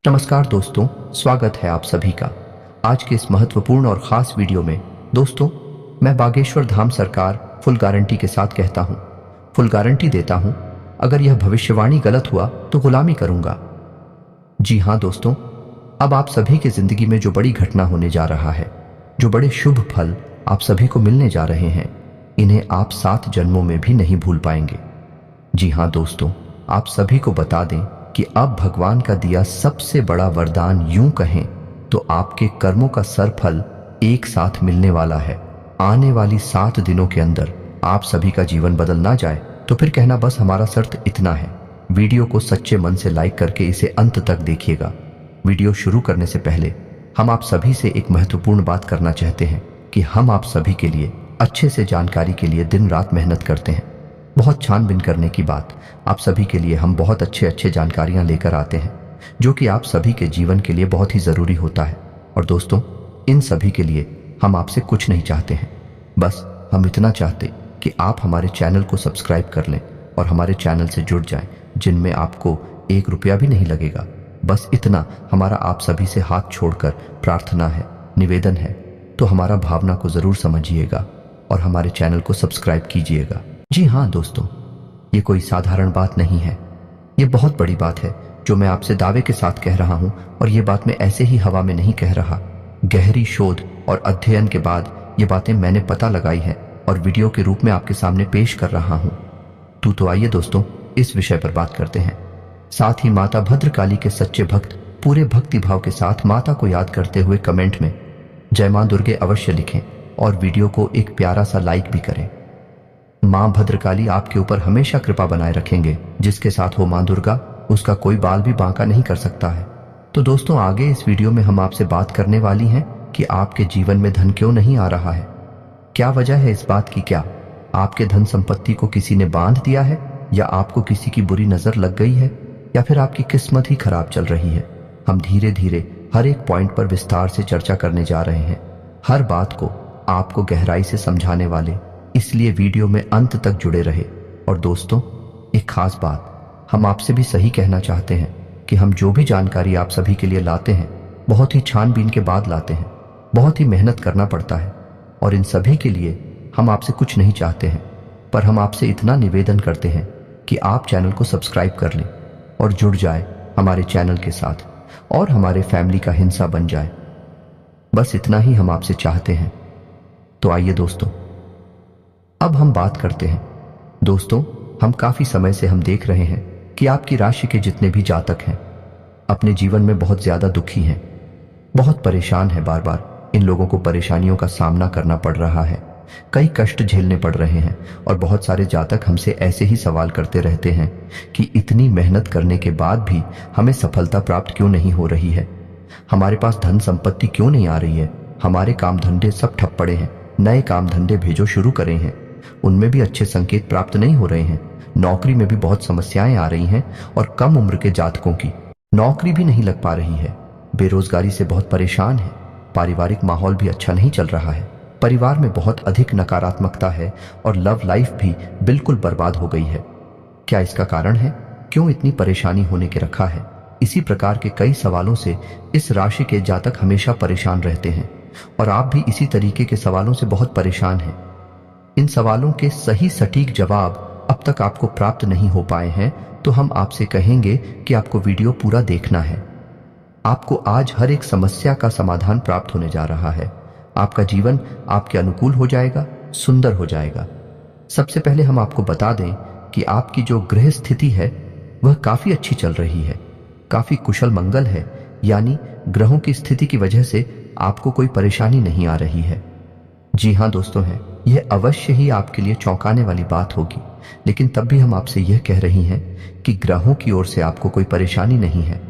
नमस्कार दोस्तों, स्वागत है आप सभी का आज के इस महत्वपूर्ण और ख़ास वीडियो में। दोस्तों, मैं बागेश्वर धाम सरकार फुल गारंटी के साथ कहता हूँ, फुल गारंटी देता हूँ, अगर यह भविष्यवाणी गलत हुआ तो गुलामी करूँगा। जी हाँ दोस्तों, अब आप सभी की ज़िंदगी में जो बड़ी घटना होने जा रहा है, जो बड़े शुभ फल आप सभी को मिलने जा रहे हैं, इन्हें आप 7 जन्मों में भी नहीं भूल पाएंगे। जी हाँ दोस्तों, आप सभी को बता दें कि अब भगवान का दिया सबसे बड़ा वरदान, यूं कहें तो आपके कर्मों का सरफल एक साथ मिलने वाला है। आने वाली 7 दिनों के अंदर आप सभी का जीवन बदल ना जाए तो फिर कहना बस हमारा शर्त इतना है। वीडियो को सच्चे मन से लाइक करके इसे अंत तक देखिएगा। वीडियो शुरू करने से पहले हम आप सभी से एक महत्वपूर्ण बात करना चाहते हैं कि हम आप सभी के लिए अच्छे से जानकारी के लिए दिन रात मेहनत करते हैं। बहुत छानबीन करने की बात, आप सभी के लिए हम बहुत अच्छे जानकारियां लेकर आते हैं जो कि आप सभी के जीवन के लिए बहुत ही ज़रूरी होता है। और दोस्तों, इन सभी के लिए हम आपसे कुछ नहीं चाहते हैं, बस हम इतना चाहते कि आप हमारे चैनल को सब्सक्राइब कर लें और हमारे चैनल से जुड़ जाएं, जिनमें आपको 1 रुपया भी नहीं लगेगा। बस इतना हमारा आप सभी से हाथ छोड़कर प्रार्थना है, निवेदन है, तो हमारा भावना को ज़रूर समझिएगा और हमारे चैनल को सब्सक्राइब कीजिएगा। जी हाँ दोस्तों, ये कोई साधारण बात नहीं है, ये बहुत बड़ी बात है जो मैं आपसे दावे के साथ कह रहा हूँ। और ये बात मैं ऐसे ही हवा में नहीं कह रहा, गहरी शोध और अध्ययन के बाद ये बातें मैंने पता लगाई है और वीडियो के रूप में आपके सामने पेश कर रहा हूँ। तो आइए दोस्तों, इस विषय पर बात करते हैं। साथ ही माता भद्रकाली के सच्चे भक्त पूरे भक्ति भाव के साथ माता को याद करते हुए कमेंट में जय मां दुर्गे अवश्य लिखें और वीडियो को एक प्यारा सा लाइक भी करें। मां भद्रकाली आपके ऊपर हमेशा कृपा बनाए रखेंगे। जिसके साथ हो मां दुर्गा, उसका कोई बाल भी बांका नहीं कर सकता है। तो दोस्तों, आगे इस वीडियो में हम आपसे बात करने वाली हैं कि आपके जीवन में धन क्यों नहीं आ रहा है। क्या वजह है इस बात की? क्या आपके धन संपत्ति को किसी ने बांध दिया है, या आपको किसी की बुरी नजर लग गई है, या फिर आपकी किस्मत ही खराब चल रही है? हम धीरे धीरे हर एक पॉइंट पर विस्तार से चर्चा करने जा रहे हैं, हर बात को आपको गहराई से समझाने वाले, इसलिए वीडियो में अंत तक जुड़े रहे। और दोस्तों, एक खास बात हम आपसे भी सही कहना चाहते हैं कि हम जो भी जानकारी आप सभी के लिए लाते हैं, बहुत ही छानबीन के बाद लाते हैं, बहुत ही मेहनत करना पड़ता है। और इन सभी के लिए हम आपसे कुछ नहीं चाहते हैं, पर हम आपसे इतना निवेदन करते हैं कि आप चैनल को सब्सक्राइब कर लें और जुड़ जाए हमारे चैनल के साथ और हमारे फैमिली का हिस्सा बन जाए। बस इतना ही हम आपसे चाहते हैं। तो आइए दोस्तों, अब हम बात करते हैं। दोस्तों, हम काफी समय से हम देख रहे हैं कि आपकी राशि के जितने भी जातक हैं, अपने जीवन में बहुत ज्यादा दुखी हैं, बहुत परेशान हैं। बार बार इन लोगों को परेशानियों का सामना करना पड़ रहा है, कई कष्ट झेलने पड़ रहे हैं। और बहुत सारे जातक हमसे ऐसे ही सवाल करते रहते हैं कि इतनी मेहनत करने के बाद भी हमें सफलता प्राप्त क्यों नहीं हो रही है, हमारे पास धन संपत्ति क्यों नहीं आ रही है, हमारे काम धंधे सब ठप पड़े हैं, नए काम धंधे भेजो शुरू करे हैं, उनमें भी अच्छे संकेत प्राप्त नहीं हो रहे हैं, नौकरी में भी बहुत समस्याएं आ रही हैं, और कम उम्र के जातकों की नौकरी भी नहीं लग पा रही है, बेरोजगारी से बहुत परेशान है, पारिवारिक माहौल भी अच्छा नहीं चल रहा है, परिवार में बहुत अधिक नकारात्मकता है और लव लाइफ भी बिल्कुल बर्बाद हो गई है। क्या इसका कारण है? क्यों इतनी परेशानी होने के रखा है? इसी प्रकार के कई सवालों से इस राशि के जातक हमेशा परेशान रहते हैं और आप भी इसी तरीके के सवालों से बहुत परेशान हैं। इन सवालों के सही सटीक जवाब अब तक आपको प्राप्त नहीं हो पाए हैं, तो हम आपसे कहेंगे कि आपको वीडियो पूरा देखना है। आपको आज हर एक समस्या का समाधान प्राप्त होने जा रहा है। आपका जीवन आपके अनुकूल हो जाएगा, सुंदर हो जाएगा। सबसे पहले हम आपको बता दें कि आपकी जो ग्रह स्थिति है वह काफी अच्छी चल रही है, काफी कुशल मंगल है, यानी ग्रहों की स्थिति की वजह से आपको कोई परेशानी नहीं आ रही है। जी हाँ दोस्तों, है यह अवश्य ही आपके लिए चौंकाने वाली बात होगी, लेकिन तब भी हम आपसे यह कह रही हैं कि ग्रहों की ओर से आपको कोई परेशानी नहीं है।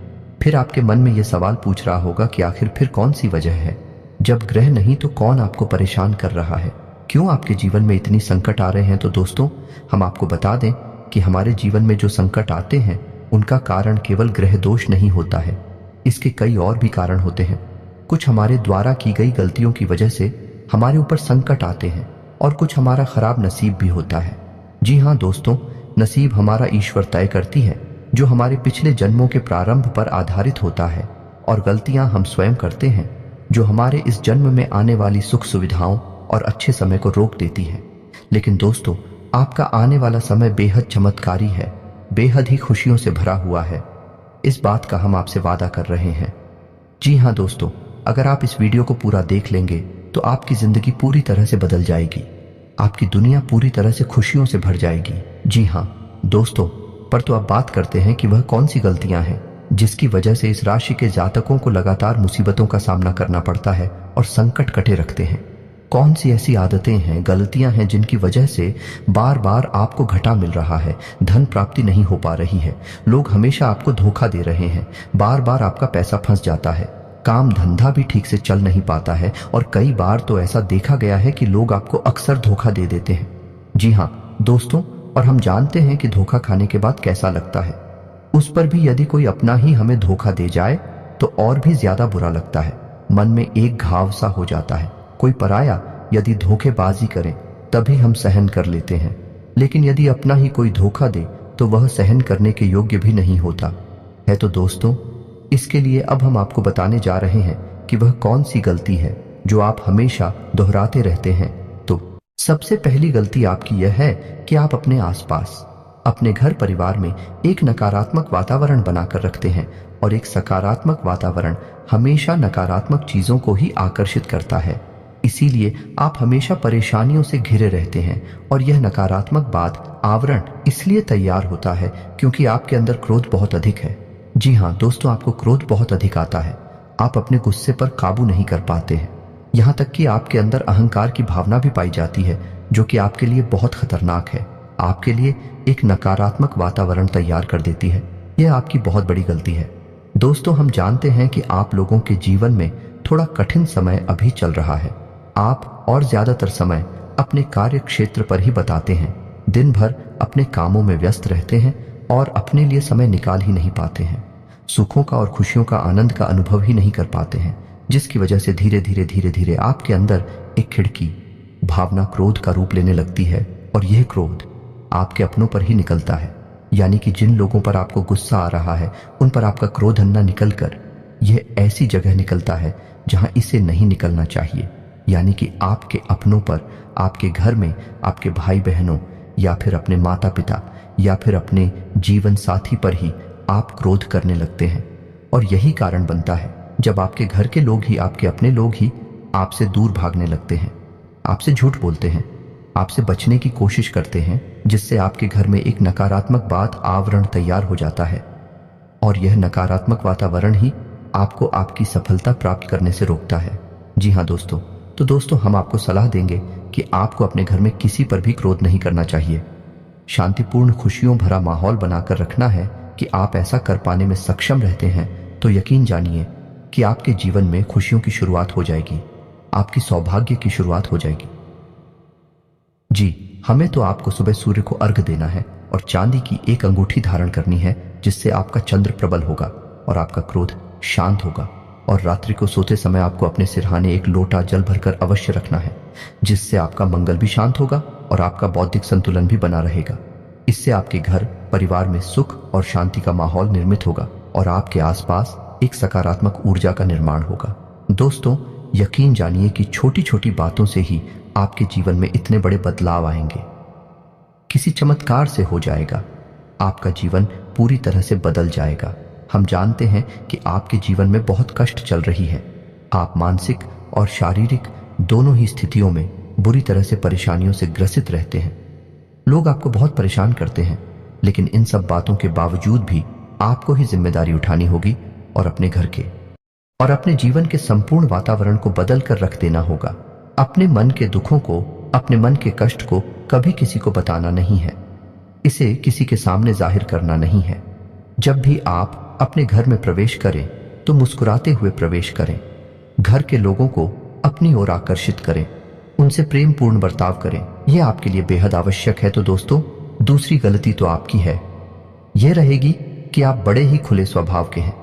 फिर आपके मन में यह सवाल पूछ रहा होगा कि आखिर फिर कौन सी वजह है? जब ग्रह नहीं तो कौन आपको परेशान कर रहा है? क्यों आपके जीवन में इतनी संकट आ रहे हैं? तो दोस्तों, हम आपको बता दें कि हमारे जीवन में जो संकट आते हैं उनका कारण केवल ग्रह दोष नहीं होता है, इसके कई और भी कारण होते हैं। कुछ हमारे द्वारा की गई गलतियों की वजह से हमारे ऊपर संकट आते हैं और कुछ हमारा खराब नसीब भी होता है। जी हाँ दोस्तों, नसीब हमारा ईश्वर तय करती है। जो हमारे पिछले जन्मों के प्रारंभ पर आधारित होता है, और गलतियां हम स्वयं करते हैं जो हमारे इस जन्म में आने वाली सुख सुविधाओं और अच्छे समय को रोक देती है। लेकिन दोस्तों, आपका आने वाला समय बेहद चमत्कारी है, बेहद ही खुशियों से भरा हुआ है। इस बात का हम आपसे वादा कर रहे हैं। जी हाँ दोस्तों, अगर आप इस वीडियो को पूरा देख लेंगे तो आपकी जिंदगी पूरी तरह से बदल जाएगी, आपकी दुनिया पूरी तरह से खुशियों से भर जाएगी। जी हाँ दोस्तों, पर तो अब बात करते हैं कि वह कौन सी गलतियां हैं जिसकी वजह से इस राशि के जातकों को लगातार मुसीबतों का सामना करना पड़ता है और संकट कटे रखते हैं। कौन सी ऐसी आदतें हैं, गलतियां हैं जिनकी वजह से बार बार आपको घाटा मिल रहा है, धन प्राप्ति नहीं हो पा रही है, लोग हमेशा आपको धोखा दे रहे हैं, बार बार आपका पैसा फंस जाता है, काम धंधा भी ठीक से चल नहीं पाता है, और कई बार तो ऐसा देखा गया है कि लोग आपको अक्सर धोखा दे देते हैं। जी हाँ दोस्तों, और हम जानते हैं कि धोखा खाने के बाद कैसा लगता है। उस पर भी यदि कोई अपना ही हमें धोखा दे जाए तो और भी ज्यादा बुरा लगता है, मन में एक घाव सा हो जाता है। कोई पराया यदि धोखेबाजी करे तभी हम सहन कर लेते हैं, लेकिन यदि अपना ही कोई धोखा दे तो वह सहन करने के योग्य भी नहीं होता है। तो दोस्तों, इसके लिए अब हम आपको बताने जा रहे हैं कि वह कौन सी गलती है जो आप हमेशा दोहराते रहते हैं। तो सबसे पहली गलती आपकी यह है कि आप अपने आसपास, अपने घर परिवार में एक नकारात्मक वातावरण बनाकर रखते हैं, और एक सकारात्मक वातावरण हमेशा नकारात्मक चीजों को ही आकर्षित करता है। इसीलिए आप हमेशा परेशानियों से घिरे रहते हैं, और यह नकारात्मक बात आवरण इसलिए तैयार होता है क्योंकि आपके अंदर क्रोध बहुत अधिक है। जी हाँ दोस्तों, आपको क्रोध बहुत अधिक आता है, आप अपने गुस्से पर काबू नहीं कर पाते हैं, यहाँ तक कि आपके अंदर अहंकार की भावना भी पाई जाती है, जो कि आपके लिए बहुत खतरनाक है, आपके लिए एक नकारात्मक वातावरण तैयार कर देती है। यह आपकी बहुत बड़ी गलती है। दोस्तों, हम जानते हैं कि आप लोगों के जीवन में थोड़ा कठिन समय अभी चल रहा है। आप और ज्यादातर समय अपने कार्य क्षेत्र पर ही बताते हैं, दिन भर अपने कामों में व्यस्त रहते हैं और अपने लिए समय निकाल ही नहीं पाते हैं, सुखों का और खुशियों का आनंद का अनुभव ही नहीं कर पाते हैं, जिसकी वजह से धीरे धीरे आपके अंदर एक खिड़की भावना क्रोध का रूप लेने लगती है, और यह क्रोध आपके अपनों पर ही निकलता है। यानी कि जिन लोगों पर आपको गुस्सा आ रहा है उन पर आपका क्रोध अन्ना निकलकर यह ऐसी जगह निकलता है जहां इसे नहीं निकलना चाहिए, यानी कि आपके अपनों पर, आपके घर में, आपके भाई बहनों, या फिर अपने माता पिता, या फिर अपने जीवन साथी पर ही आप क्रोध करने लगते हैं। और यही कारण बनता है जब आपके घर के लोग ही, आपके अपने लोग ही आपसे दूर भागने लगते हैं, आपसे झूठ बोलते हैं, आपसे बचने की कोशिश करते हैं, जिससे आपके घर में एक नकारात्मक बात आवरण तैयार हो जाता है, और यह नकारात्मक वातावरण ही आपको आपकी सफलता प्राप्त करने से रोकता है। जी हाँ दोस्तों, तो दोस्तों, हम आपको सलाह देंगे कि आपको अपने घर में किसी पर भी क्रोध नहीं करना चाहिए। शांतिपूर्ण खुशियों भरा माहौल बनाकर रखना है कि आप ऐसा कर पाने में सक्षम रहते हैं तो यकीन जानिए कि आपके जीवन में खुशियों की शुरुआत हो जाएगी, आपकी सौभाग्य की शुरुआत हो जाएगी। जी, हमें तो आपको सुबह सूर्य को अर्घ देना है और चांदी की एक अंगूठी धारण करनी है, जिससे आपका चंद्र प्रबल होगा और आपका क्रोध शांत होगा। और रात्रि को सोते समय आपको अपने सिरहाने एक लोटा जल भरकर अवश्य रखना है, जिससे आपका मंगल भी शांत होगा और आपका बौद्धिक संतुलन भी बना रहेगा। इससे आपके घर परिवार में सुख और शांति का माहौल निर्मित होगा और आपके आसपास एक सकारात्मक ऊर्जा का निर्माण होगा। दोस्तों, यकीन जानिए कि छोटी छोटी बातों से ही आपके जीवन में इतने बड़े बदलाव आएंगे, किसी चमत्कार से हो जाएगा, आपका जीवन पूरी तरह से बदल जाएगा। हम जानते हैं कि आपके जीवन में बहुत कष्ट चल रही है, आप मानसिक और शारीरिक दोनों ही स्थितियों में बुरी तरह से परेशानियों से ग्रसित रहते हैं। लोग आपको बहुत परेशान करते हैं, लेकिन इन सब बातों के बावजूद भी आपको ही जिम्मेदारी उठानी होगी और अपने घर के और अपने जीवन के संपूर्ण वातावरण को बदल कर रख देना होगा। अपने मन के दुखों को, अपने मन के कष्ट को कभी किसी को बताना नहीं है, इसे किसी के सामने जाहिर करना नहीं है। जब भी आप अपने घर में प्रवेश करें तो मुस्कुराते हुए प्रवेश करें, घर के लोगों को अपनी ओर आकर्षित करें, उनसे प्रेम पूर्ण बर्ताव करें, यह आपके लिए बेहद आवश्यक है। तो दोस्तों, दूसरी गलती तो आपकी है, यह रहेगी कि आप बड़े ही खुले स्वभाव के हैं।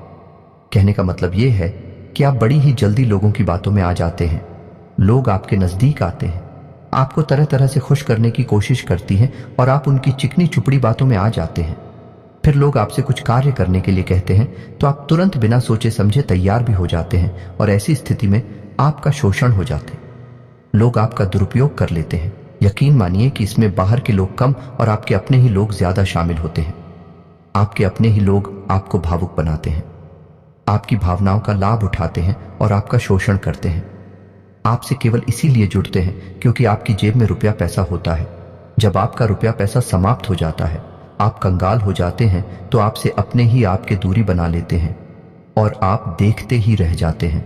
कहने का मतलब यह है कि आप बड़ी ही जल्दी लोगों की बातों में आ जाते हैं, लोग आपके नजदीक आते हैं, आपको तरह तरह से खुश करने की कोशिश करती हैं और आप उनकी चिकनी चुपड़ी बातों में आ जाते हैं। फिर लोग आपसे कुछ कार्य करने के लिए कहते हैं तो आप तुरंत बिना सोचे समझे तैयार भी हो जाते हैं और ऐसी स्थिति में आपका शोषण हो जाते हैं। लोग आपका दुरुपयोग कर लेते हैं। यकीन मानिए कि इसमें बाहर के लोग कम और आपके अपने ही लोग ज्यादा शामिल होते हैं। आपके अपने ही लोग आपको भावुक बनाते हैं, आपकी भावनाओं का लाभ उठाते हैं और आपका शोषण करते हैं। आपसे केवल इसीलिए जुड़ते हैं क्योंकि आपकी जेब में रुपया पैसा होता है। जब आपका रुपया पैसा समाप्त हो जाता है, आप कंगाल हो जाते हैं, तो आपसे अपने ही आपके दूरी बना लेते हैं और आप देखते ही रह जाते हैं।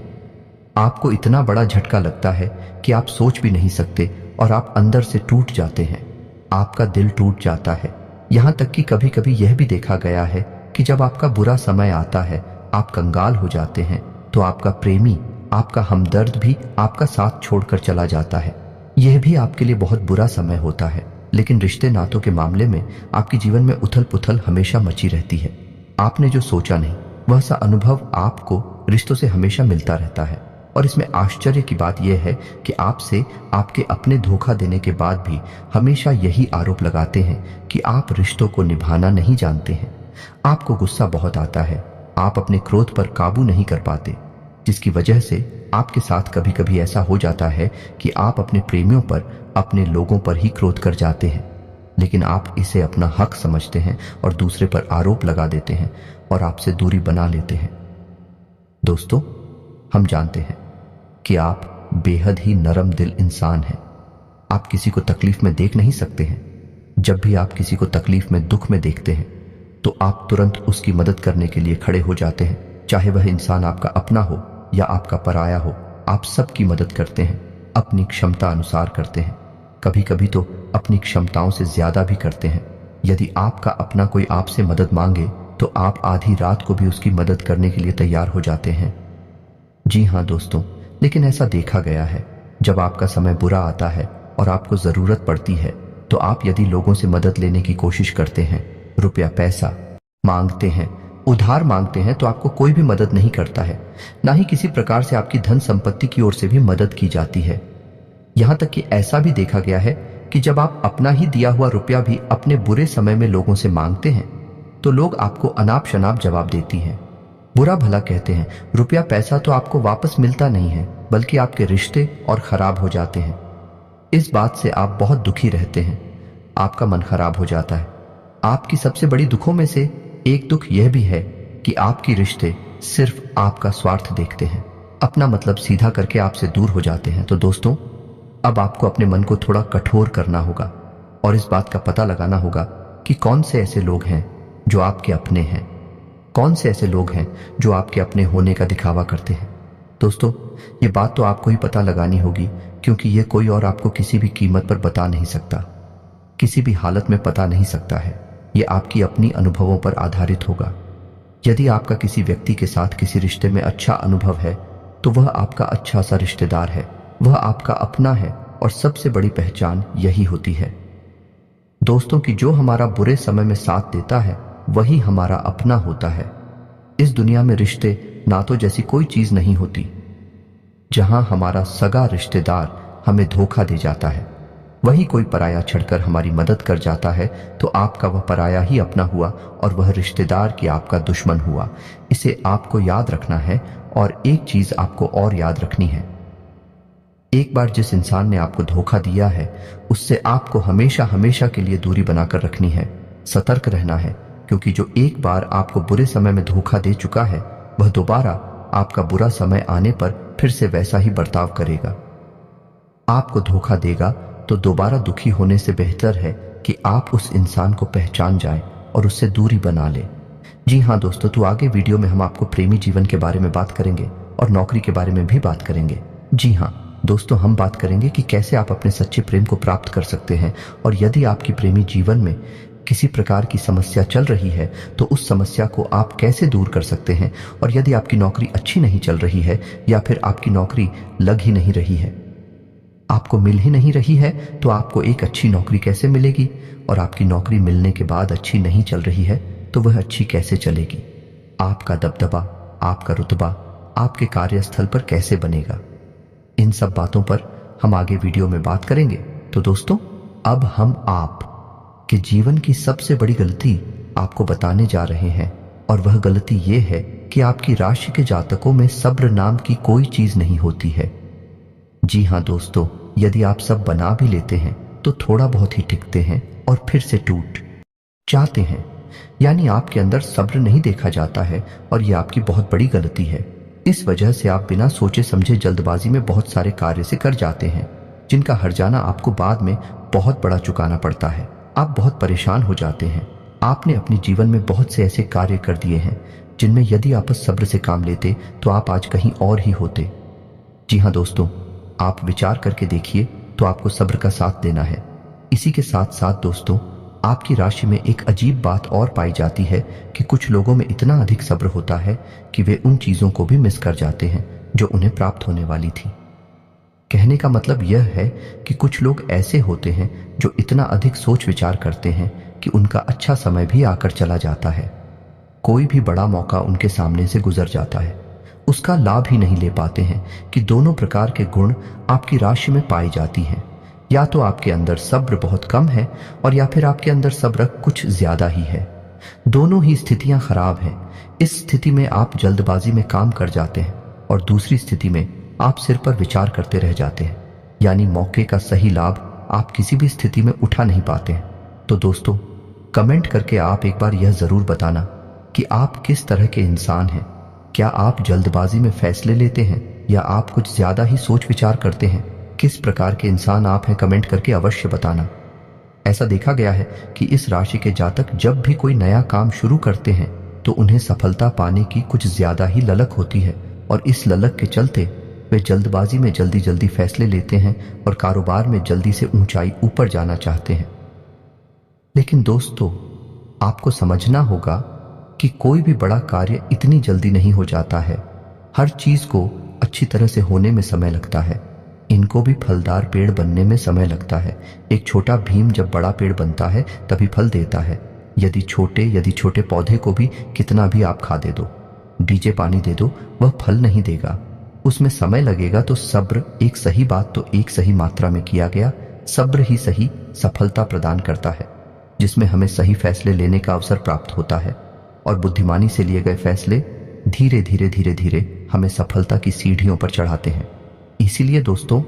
आपको इतना बड़ा झटका लगता है कि आप सोच भी नहीं सकते और आप अंदर से टूट जाते हैं। आपका दिल टूट जाता है। यहां तक कि कभी कभी यह भी देखा गया है कि जब आपका बुरा समय आता है, आप कंगाल हो जाते हैं, तो आपका प्रेमी, आपका हमदर्द भी आपका साथ छोड़कर चला जाता है। यह भी आपके लिए बहुत बुरा समय होता है। लेकिन रिश्ते नातों के मामले में आपके जीवन में उथल पुथल हमेशा मची रहती है। आपने जो सोचा नहीं, वह सा अनुभव आपको रिश्तों से हमेशा मिलता रहता है। और इसमें आश्चर्य की बात यह है कि आपसे आपके अपने धोखा देने के बाद भी हमेशा यही आरोप लगाते हैं कि आप रिश्तों को निभाना नहीं जानते हैं। आपको गुस्सा बहुत आता है, आप अपने क्रोध पर काबू नहीं कर पाते, जिसकी वजह से आपके साथ कभी कभी ऐसा हो जाता है कि आप अपने प्रेमियों पर, अपने लोगों पर ही क्रोध कर जाते हैं। लेकिन आप इसे अपना हक समझते हैं और दूसरे पर आरोप लगा देते हैं और आपसे दूरी बना लेते हैं। दोस्तों, हम जानते हैं कि आप बेहद ही नरम दिल इंसान हैं। आप किसी को तकलीफ में देख नहीं सकते हैं। जब भी आप किसी को तकलीफ में, दुख में देखते हैं, तो आप तुरंत उसकी मदद करने के लिए खड़े हो जाते हैं। चाहे वह इंसान आपका अपना हो या आपका पराया हो, आप सबकी मदद करते हैं, अपनी क्षमता अनुसार करते हैं। कभी कभी तो अपनी क्षमताओं से ज्यादा भी करते हैं। यदि आपका अपना कोई आपसे मदद मांगे तो आप आधी रात को भी उसकी मदद करने के लिए तैयार हो जाते हैं। जी हाँ दोस्तों, लेकिन ऐसा देखा गया है, जब आपका समय बुरा आता है और आपको जरूरत पड़ती है, तो आप यदि लोगों से मदद लेने की कोशिश करते हैं, रुपया पैसा मांगते हैं, उधार मांगते हैं, तो आपको कोई भी मदद नहीं करता है। ना ही किसी प्रकार से आपकी धन संपत्ति की ओर से भी मदद की जाती है। यहां तक कि ऐसा भी देखा गया है कि जब आप अपना ही दिया हुआ रुपया भी अपने बुरे समय में लोगों से मांगते हैं, तो लोग आपको अनाप शनाप जवाब देती हैं, बुरा भला कहते हैं। रुपया पैसा तो आपको वापस मिलता नहीं है, बल्कि आपके रिश्ते और खराब हो जाते हैं। इस बात से आप बहुत दुखी रहते हैं, आपका मन खराब हो जाता है। आपकी सबसे बड़ी दुखों में से एक दुख यह भी है कि आपके रिश्ते सिर्फ आपका स्वार्थ देखते हैं, अपना मतलब सीधा करके आपसे दूर हो जाते हैं। तो दोस्तों, अब आपको अपने मन को थोड़ा कठोर करना होगा और इस बात का पता लगाना होगा कि कौन से ऐसे लोग हैं जो आपके अपने हैं, कौन से ऐसे लोग हैं जो आपके अपने होने का दिखावा करते हैं। दोस्तों, ये बात तो आपको ही पता लगानी होगी, क्योंकि ये कोई और आपको किसी भी कीमत पर बता नहीं सकता, किसी भी हालत में पता नहीं सकता है। ये आपकी अपनी अनुभवों पर आधारित होगा। यदि आपका किसी व्यक्ति के साथ किसी रिश्ते में अच्छा अनुभव है, तो वह आपका अच्छा सा रिश्तेदार है, वह आपका अपना है और सबसे बड़ी पहचान यही होती है दोस्तों कि जो हमारा बुरे समय में साथ देता है, वही हमारा अपना होता है। इस दुनिया में रिश्ते नातों जैसी कोई चीज नहीं होती। जहां हमारा सगा रिश्तेदार हमें धोखा दे जाता है, वही कोई पराया छड़कर हमारी मदद कर जाता है, तो आपका वह पराया ही अपना हुआ और वह रिश्तेदार की आपका दुश्मन हुआ। इसे आपको याद रखना है। और एक चीज आपको और याद रखनी है, एक बार जिस इंसान ने आपको धोखा दिया है, उससे आपको हमेशा हमेशा के लिए दूरी बनाकर रखनी है, सतर्क रहना है, क्योंकि जो एक बार आपको बुरे समय में धोखा दे चुका है, वह दोबारा आपका बुरा समय आने पर फिर से वैसा ही बर्ताव करेगा। आपको धोखा देगा तो दोबारा दुखी होने से बेहतर है कि आप उस इंसान को पहचान जाएं और उससे दूरी बना लें। जी हाँ दोस्तों, तो आगे वीडियो में हम आपको प्रेमी जीवन के बारे में बात करेंगे और नौकरी के बारे में भी बात करेंगे। जी हाँ दोस्तों, हम बात करेंगे कि कैसे आप अपने सच्चे प्रेम को प्राप्त कर सकते हैं, और यदि आपकी प्रेमी जीवन में किसी प्रकार की समस्या चल रही है तो उस समस्या को आप कैसे दूर कर सकते हैं। और यदि आपकी नौकरी अच्छी नहीं चल रही है या फिर आपकी नौकरी लग ही नहीं रही है, आपको मिल ही नहीं रही है, तो आपको एक अच्छी नौकरी कैसे मिलेगी। और आपकी नौकरी मिलने के बाद अच्छी नहीं चल रही है तो वह अच्छी कैसे चलेगी। आपका दबदबा, आपका रुतबा आपके कार्यस्थल पर कैसे बनेगा। इन सब बातों पर हम आगे वीडियो में बात करेंगे। तो दोस्तों, अब हम आप के जीवन की सबसे बड़ी गलती आपको बताने जा रहे हैं, और वह गलती ये है कि आपकी राशि के जातकों में सब्र नाम की कोई चीज नहीं होती है। जी हाँ दोस्तों, यदि आप सब बना भी लेते हैं तो थोड़ा बहुत ही टिकते हैं और फिर से टूट जाते हैं। यानी आपके अंदर सब्र नहीं देखा जाता है, और यह आपकी बहुत बड़ी गलती है। इस वजह से आप बिना सोचे समझे जल्दबाजी में बहुत सारे कार्य से कर जाते हैं, जिनका हर्जाना आपको बाद में बहुत बड़ा चुकाना पड़ता है। आप बहुत परेशान हो जाते हैं। आपने अपने जीवन में बहुत से ऐसे कार्य कर दिए हैं जिनमें यदि आप सब्र से काम लेते तो आप आज कहीं और ही होते। जी हाँ दोस्तों, आप विचार करके देखिए तो आपको सब्र का साथ देना है। इसी के साथ साथ दोस्तों, आपकी राशि में एक अजीब बात और पाई जाती है कि कुछ लोगों में इतना अधिक सब्र होता है कि वे उन चीजों को भी मिस कर जाते हैं जो उन्हें प्राप्त होने वाली थी। कहने का मतलब यह है कि कुछ लोग ऐसे होते हैं जो इतना अधिक सोच विचार करते हैं कि उनका अच्छा समय भी आकर चला जाता है। कोई भी बड़ा मौका उनके सामने से गुजर जाता है, उसका लाभ ही नहीं ले पाते हैं कि दोनों प्रकार के गुण आपकी राशि में पाई जाती हैं। या तो आपके अंदर सब्र बहुत कम है, और या फिर आपके अंदर सब्र कुछ ज्यादा ही है। दोनों ही स्थितियां खराब हैं। इस स्थिति में आप जल्दबाजी में काम कर जाते हैं, और दूसरी स्थिति में आप सिर पर विचार करते रह जाते हैं। यानी मौके का सही लाभ आप किसी भी स्थिति में उठा नहीं पाते हैं। तो दोस्तों, कमेंट करके आप एक बार यह जरूर बताना कि आप किस तरह के इंसान हैं। क्या आप जल्दबाजी में फैसले लेते हैं, या आप कुछ ज्यादा ही सोच विचार करते हैं? किस प्रकार के इंसान आप हैं, कमेंट करके अवश्य बताना। ऐसा देखा गया है कि इस राशि के जातक जब भी कोई नया काम शुरू करते हैं तो उन्हें सफलता पाने की कुछ ज्यादा ही ललक होती है, और इस ललक के चलते वे जल्दबाजी में जल्दी जल्दी फैसले लेते हैं और कारोबार में जल्दी से ऊंचाई ऊपर जाना चाहते हैं। लेकिन दोस्तों, आपको समझना होगा कि कोई भी बड़ा कार्य इतनी जल्दी नहीं हो जाता है। हर चीज को अच्छी तरह से होने में समय लगता है। इनको भी फलदार पेड़ बनने में समय लगता है। एक छोटा भीम जब बड़ा पेड़ बनता है तभी फल देता है। यदि छोटे पौधे को भी कितना भी आप खाद दे दो, बीजे पानी दे दो, वह फल नहीं देगा, उसमें समय लगेगा। तो सब्र, एक सही बात तो एक सही मात्रा में किया गया सब्र ही सही सफलता प्रदान करता है, जिसमें हमें सही फैसले लेने का अवसर प्राप्त होता है, और बुद्धिमानी से लिए गए फैसले धीरे धीरे हमें सफलता की सीढ़ियों पर चढ़ाते हैं। इसीलिए दोस्तों,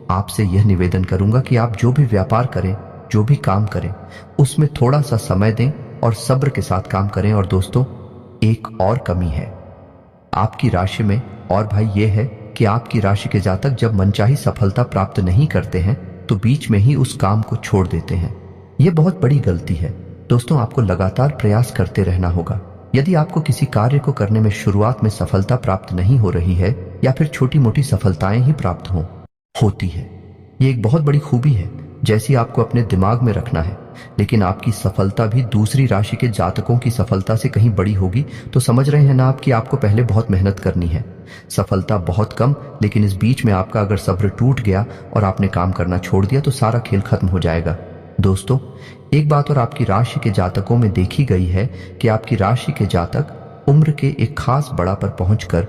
आपसे यह निवेदन करूंगा कि आप जो भी व्यापार करें, जो भी काम करें, उसमें थोड़ा सा समय दें और सब्र के साथ काम करें। और दोस्तों, एक और कमी है आपकी राशि में, और भाई ये है कि आपकी राशि के जातक जब मनचाही सफलता प्राप्त नहीं करते हैं तो बीच में ही उस काम को छोड़ देते हैं। यह बहुत बड़ी गलती है। दोस्तों, आपको लगातार प्रयास करते रहना होगा। यदि आपको किसी कार्य को करने में शुरुआत में सफलता प्राप्त नहीं हो रही है, या फिर छोटी मोटी सफलताएं ही प्राप्त होती है, ये एक बहुत बड़ी खूबी है जैसी आपको अपने दिमाग में रखना है। लेकिन आपकी सफलता भी दूसरी राशि के जातकों की सफलता से कहीं बड़ी होगी, तो समझ रहे हैं ना आप कि आपको पहले बहुत मेहनत करनी है। सफलता बहुत कम, लेकिन इस बीच में आपका अगर सब्र टूट गया और आपने काम करना छोड़ दिया तो सारा खेल खत्म हो जाएगा। दोस्तों, एक बात और आपकी राशि के जातकों में देखी गई है कि आपकी राशि के जातक उम्र के एक खास बड़ा पर पहुंचकर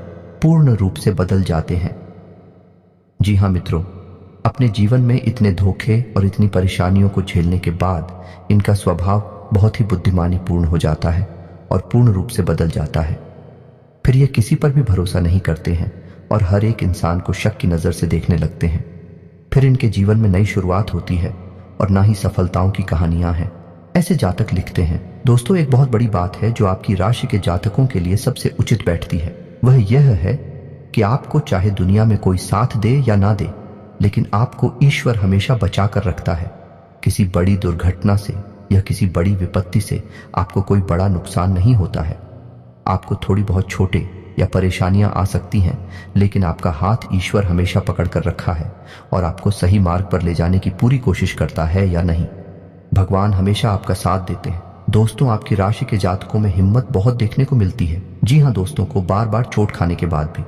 पूर्ण रूप से बदल जाते हैं। जी हाँ मित्रों, अपने जीवन में इतने धोखे और इतनी परेशानियों को झेलने के बाद इनका स्वभाव बहुत ही बुद्धिमानी पूर्ण हो जाता है और पूर्ण रूप से बदल जाता है। फिर ये किसी पर भी भरोसा नहीं करते हैं और हर एक इंसान को शक की नजर से देखने लगते हैं। फिर इनके जीवन में नई शुरुआत होती है और ना ही सफलताओं की कहानियां हैं। ऐसे जातक लिखते हैं। दोस्तों, एक बहुत बड़ी बात है जो आपकी राशि के जातकों के लिए सबसे उचित बैठती है। वह यह है कि आपको चाहे दुनिया में कोई साथ दे या ना दे, लेकिन आपको ईश्वर हमेशा बचा कर रखता है। किसी बड़ी दुर्घटना से या किसी बड़ी विपत्ति से आपको कोई बड़ा नुकसान नहीं होता है। आपको थोड़ी बहुत छोटे या परेशानियां आ सकती हैं, लेकिन आपका हाथ ईश्वर हमेशा पकड़ कर रखा है और आपको सही मार्ग पर ले जाने की पूरी कोशिश करता है या नहीं। भगवान हमेशा आपका साथ देते हैं। दोस्तों, आपकी राशि के जातकों में हिम्मत बहुत देखने को मिलती है। जी हाँ दोस्तों, को बार बार चोट खाने के बाद भी,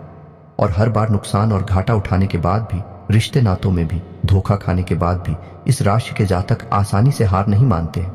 और हर बार नुकसान और घाटा उठाने के बाद भी, रिश्ते नातों में भी धोखा खाने के बाद भी इस राशि के जातक आसानी से हार नहीं मानते हैं।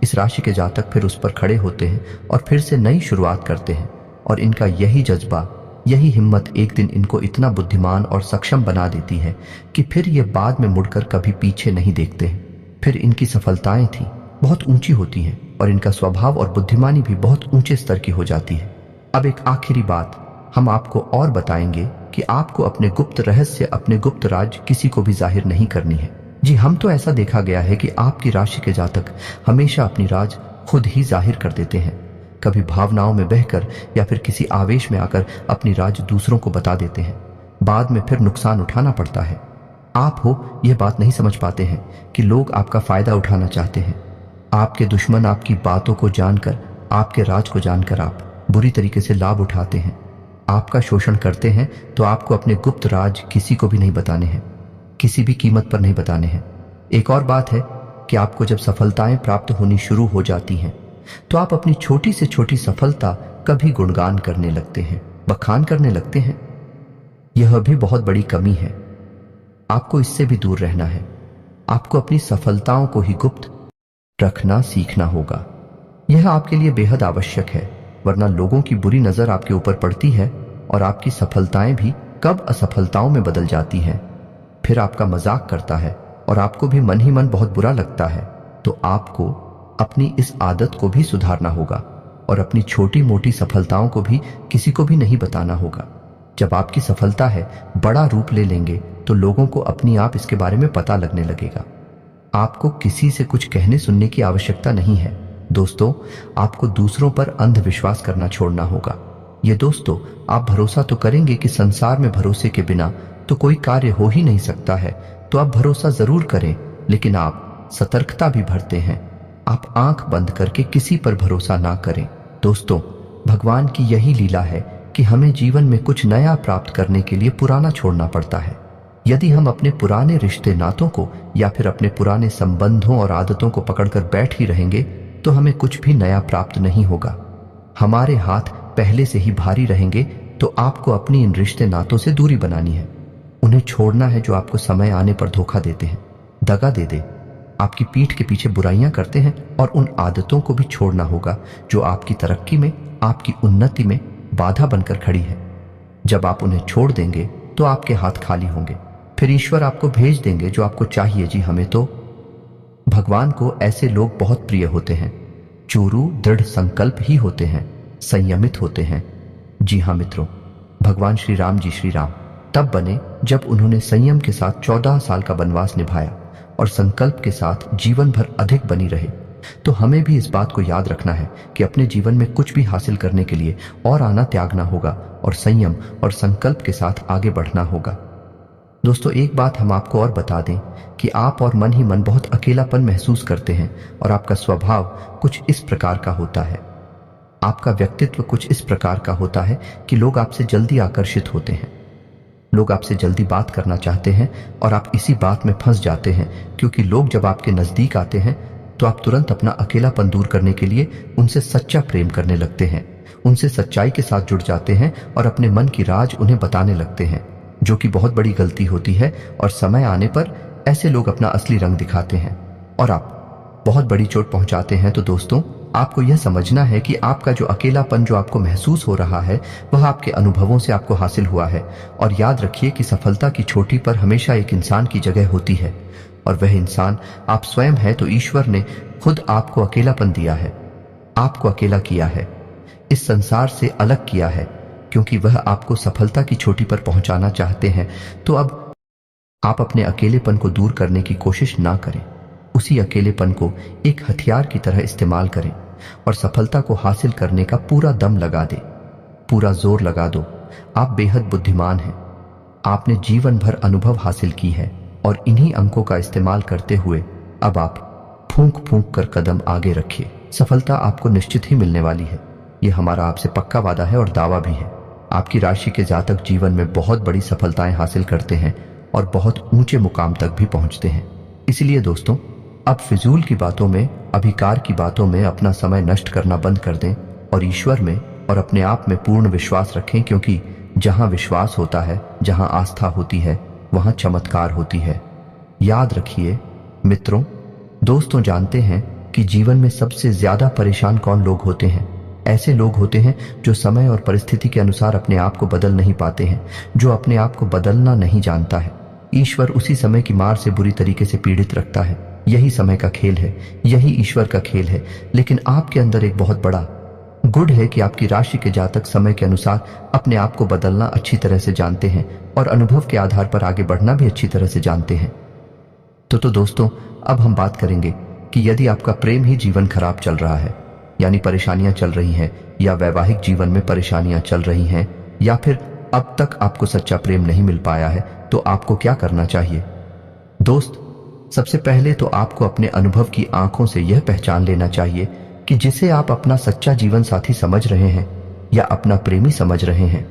इस राशि के जातक फिर उस पर खड़े होते हैं और फिर से नई शुरुआत करते हैं, और इनका यही जज्बा, यही हिम्मत एक दिन इनको इतना बुद्धिमान और सक्षम बना देती है कि फिर ये बाद में मुड़कर कभी पीछे नहीं देखते हैं। फिर इनकी सफलताएं थी बहुत ऊंची होती हैं और इनका स्वभाव और बुद्धिमानी भी बहुत ऊंचे स्तर की हो जाती है। अब एक आखिरी बात हम आपको और बताएंगे कि आपको अपने गुप्त रहस्य, अपने गुप्त राज किसी को भी जाहिर नहीं करनी है। जी हम तो ऐसा देखा गया है कि आपकी राशि के जातक हमेशा अपनी राज खुद ही जाहिर कर देते हैं, कभी भावनाओं में बहकर या फिर किसी आवेश में आकर अपनी राज दूसरों को बता देते हैं। बाद में फिर नुकसान उठाना पड़ता है। आप हो यह बात नहीं समझ पाते हैं कि लोग आपका फायदा उठाना चाहते हैं। आपके दुश्मन आपकी बातों को जानकर, आपके राज को जानकर आप बुरी तरीके से लाभ उठाते हैं, आपका शोषण करते हैं। तो आपको अपने गुप्त राज किसी को भी नहीं बताने हैं, किसी भी कीमत पर नहीं बताने हैं। एक और बात है कि आपको जब सफलताएं प्राप्त होनी शुरू हो जाती हैं तो आप अपनी छोटी से छोटी सफलता का भी गुणगान करने लगते हैं, बखान करने लगते हैं। यह भी बहुत बड़ी कमी है। आपको इससे भी दूर रहना है। आपको अपनी सफलताओं को ही गुप्त रखना सीखना होगा। यह आपके लिए बेहद आवश्यक है, वरना लोगों की बुरी नजर आपके ऊपर पड़ती है और आपकी सफलताएं भी कब असफलताओं में बदल जाती हैं। फिर आपका मजाक करता है और आपको भी मन ही मन बहुत बुरा लगता है। तो आपको अपनी इस आदत को भी सुधारना होगा और अपनी छोटी मोटी सफलताओं को भी किसी को भी नहीं बताना होगा। जब आपकी सफलता है बड़ा रूप ले लेंगे तो लोगों को अपनी आप इसके बारे में पता लगने लगेगा। आपको किसी से कुछ कहने सुनने की आवश्यकता नहीं है। दोस्तों, आपको दूसरों पर अंधविश्वास करना छोड़ना होगा। ये दोस्तों, आप भरोसा तो करेंगे कि संसार में भरोसे के बिना तो कोई कार्य हो ही नहीं सकता है, तो आप भरोसा जरूर करें, लेकिन आप सतर्कता भी बरतें हैं। आप आंख बंद करके किसी पर भरोसा ना करें। दोस्तों, भगवान की यही लीला है कि हमें जीवन में कुछ नया प्राप्त करने के लिए पुराना छोड़ना पड़ता है। यदि हम अपने पुराने रिश्ते नातों को या फिर अपने पुराने संबंधों और आदतों को पकड़कर बैठ ही रहेंगे तो हमें कुछ भी नया प्राप्त नहीं होगा। हमारे हाथ पहले से ही भारी रहेंगे। तो आपको अपनी इन रिश्ते नातों से दूरी बनानी है। उन्हें छोड़ना है जो आपको समय आने पर धोखा देते हैं, दगा दे दे, आपकी पीठ के पीछे बुराइयां करते हैं। और उन आदतों को भी छोड़ना होगा जो आपकी तरक्की में, आपकी उन्नति में बाधा बनकर खड़ी है। जब आप उन्हें छोड़ देंगे तो आपके हाथ खाली होंगे। फिर ईश्वर आपको भेज देंगे जो आपको चाहिए। जी हमें तो भगवान को ऐसे लोग बहुत प्रिय होते हैं। चूरू दृढ़ संकल्प ही होते हैं, संयमित होते हैं। जी हाँ मित्रों, भगवान श्री राम जी, श्री राम तब बने जब उन्होंने संयम के साथ 14 साल का वनवास निभाया और संकल्प के साथ जीवन भर अधिक बनी रहे। तो हमें भी इस बात को याद रखना है कि अपने जीवन में कुछ भी हासिल करने के लिए और आना त्यागना होगा और संयम और संकल्प के साथ आगे बढ़ना होगा। दोस्तों, एक बात हम आपको और बता दें कि आप और मन ही मन बहुत अकेलापन महसूस करते हैं और आपका स्वभाव कुछ इस प्रकार का होता है, आपका व्यक्तित्व कुछ इस प्रकार का होता है कि लोग आपसे जल्दी आकर्षित होते हैं, लोग आपसे जल्दी बात करना चाहते हैं और आप इसी बात में फंस जाते हैं। क्योंकि लोग जब आपके नजदीक आते हैं तो आप तुरंत अपना अकेलापन दूर करने के लिए उनसे सच्चा प्रेम करने लगते हैं, उनसे सच्चाई के साथ जुड़ जाते हैं और अपने मन की राज उन्हें बताने लगते हैं, जो कि बहुत बड़ी गलती होती है। और समय आने पर ऐसे लोग अपना असली रंग दिखाते हैं और आप बहुत बड़ी चोट पहुंचाते हैं। तो दोस्तों, आपको यह समझना है कि आपका जो अकेलापन जो आपको महसूस हो रहा है वह आपके अनुभवों से आपको हासिल हुआ है। और याद रखिए कि सफलता की चोटी पर हमेशा एक इंसान की जगह होती है और वह इंसान आप स्वयं है। तो ईश्वर ने खुद आपको अकेलापन दिया है, आपको अकेला किया है, इस संसार से अलग किया है, क्योंकि वह आपको सफलता की चोटी पर पहुंचाना चाहते हैं। तो अब आप अपने अकेलेपन को दूर करने की कोशिश ना करें, उसी अकेलेपन को एक हथियार की तरह इस्तेमाल करें और सफलता को हासिल करने का पूरा दम लगा दें, पूरा जोर लगा दो। आप बेहद बुद्धिमान हैं, आपने जीवन भर अनुभव हासिल की है और इन्हीं अंकों का इस्तेमाल करते हुए अब आप फूंक फूंक कर कदम आगे रखिए। सफलता आपको निश्चित ही मिलने वाली है, यह हमारा आपसे पक्का वादा है और दावा भी है। आपकी राशि के जातक जीवन में बहुत बड़ी सफलताएं हासिल करते हैं और बहुत ऊंचे मुकाम तक भी पहुंचते हैं। इसलिए दोस्तों, अब फिजूल की बातों में, अभिकार की बातों में अपना समय नष्ट करना बंद कर दें और ईश्वर में और अपने आप में पूर्ण विश्वास रखें। क्योंकि जहां विश्वास होता है, जहां आस्था होती है, वहां चमत्कार होती है। याद रखिए मित्रों, दोस्तों, जानते हैं कि जीवन में सबसे ज्यादा परेशान कौन लोग होते हैं? ऐसे लोग होते हैं जो समय और परिस्थिति के अनुसार अपने आप को बदल नहीं पाते हैं, जो अपने आप को बदलना नहीं जानता है। ईश्वर उसी समय की मार से बुरी तरीके से पीड़ित रखता है यही समय का खेल है, यही ईश्वर का खेल है। लेकिन आपके अंदर एक बहुत बड़ा गुण है कि आपकी राशि के जातक समय के अनुसार अपने आप को बदलना अच्छी तरह से जानते हैं और अनुभव के आधार पर आगे बढ़ना भी अच्छी तरह से जानते हैं। तो दोस्तों, अब हम बात करेंगे कि यदि आपका प्रेम ही जीवन खराब चल रहा है, यानी परेशानियां चल रही हैं, या वैवाहिक जीवन में परेशानियां चल रही हैं, या फिर अब तक आपको सच्चा प्रेम नहीं मिल पाया है, तो आपको क्या करना चाहिए? दोस्त, सबसे पहले तो आपको अपने अनुभव की आंखों से यह पहचान लेना चाहिए कि जिसे आप अपना सच्चा जीवन साथी समझ रहे हैं या अपना प्रेमी समझ रहे हैं,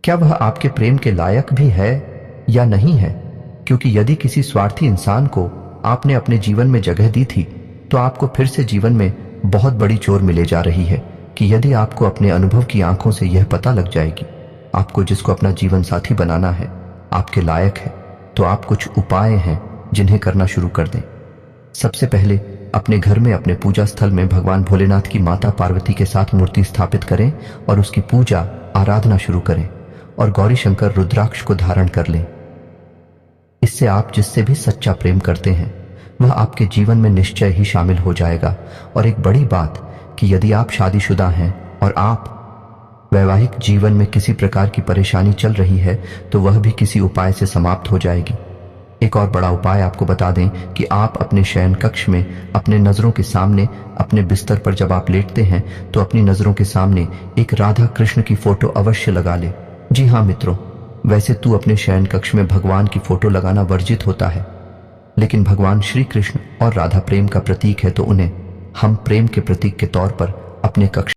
क्या वह आपके प्रेम के लायक भी है या नहीं है। क्योंकि यदि किसी स्वार्थी इंसान को आपने अपने जीवन में जगह दी थी, तो आपको फिर से जीवन में बहुत बड़ी चोट मिले जा रही है कि यदि आपको अपने अनुभव की आंखों से यह पता लग जाएगी आपको जिसको अपना जीवन साथी बनाना है आपके लायक है, तो आप कुछ उपाय हैं जिन्हें करना शुरू कर दें। सबसे पहले अपने घर में, अपने पूजा स्थल में भगवान भोलेनाथ की माता पार्वती के साथ मूर्ति स्थापित करें और उसकी पूजा आराधना शुरू करें और गौरी शंकर रुद्राक्ष को धारण कर लें। इससे आप जिससे भी सच्चा प्रेम करते हैं वह आपके जीवन में निश्चय ही शामिल हो जाएगा। और एक बड़ी बात कि यदि आप शादीशुदा हैं और आप वैवाहिक जीवन में किसी प्रकार की परेशानी चल रही है, तो वह भी किसी उपाय से समाप्त हो जाएगी। एक और बड़ा उपाय आपको बता दें कि आप अपने शयन कक्ष में अपने नजरों के सामने, अपने बिस्तर पर जब आप लेटते हैं, तो अपनी नजरों के सामने एक राधा कृष्ण की फोटो अवश्य लगा ले। जी हाँ मित्रों, वैसे तू अपने शयन कक्ष में भगवान की फोटो लगाना वर्जित होता है, लेकिन भगवान श्री कृष्ण और राधा प्रेम का प्रतीक है, तो उन्हें हम प्रेम के प्रतीक के तौर पर अपने कक्ष